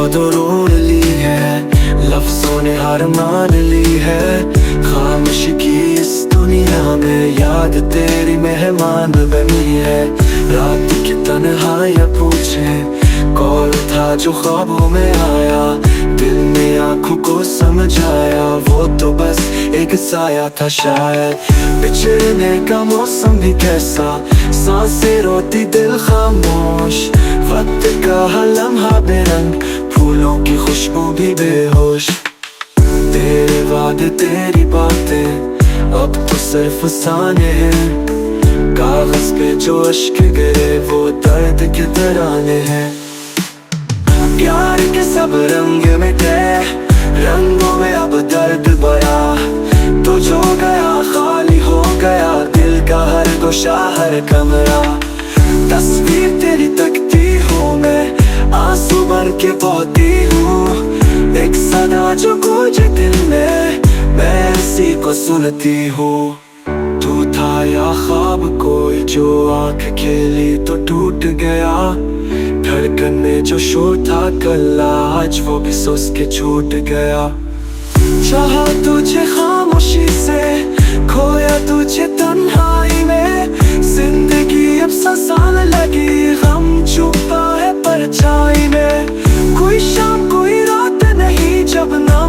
यादों रोन ली है, लफ्जों ने हार मान ली है। खामोशी की इस दुनिया में याद तेरी मेहमान बनी है। रात की तन्हाइयां पूछे कौन था जो ख्वाबों में आया, दिल ने आंखों को समझाया, वो तो बस एक साया था शायद। बिछड़ने का मौसम भी कैसा, सांसें रोती दिल खामोश, वक्त का हर लम्हा बेरंग, फूलों की खुशबू भी बेहोश। तेरे वादे तेरी बातें अब तो सिर्फ अफसाने हैं, कागज पे जो अश्क गिरे वो दर्द के तराने हैं। प्यार के सब रंग मिटे, रंगों में अब दर्द बया, तो जो गया खाली हो गया दिल का हर गोशा हर कमरा। तस्वीर तेरी तकती हूँ मैं, आंसू बन के बहती हूँ, एक सदा जो गूंजे दिल में, मैं इसी को सुनती हूँ। तू था या ख्वाब कोई जो आंख खेली तो टूट गया, धड़कन में जो शोर था कल आज वो भी सुस के छूट गया। चाहा तुझे खामोशी से, खोया तुझे तन्हाई में, जिंदगी अब ससान लगी, गम छुपा है परछाई में। कोई शाम कोई रात नहीं जब ना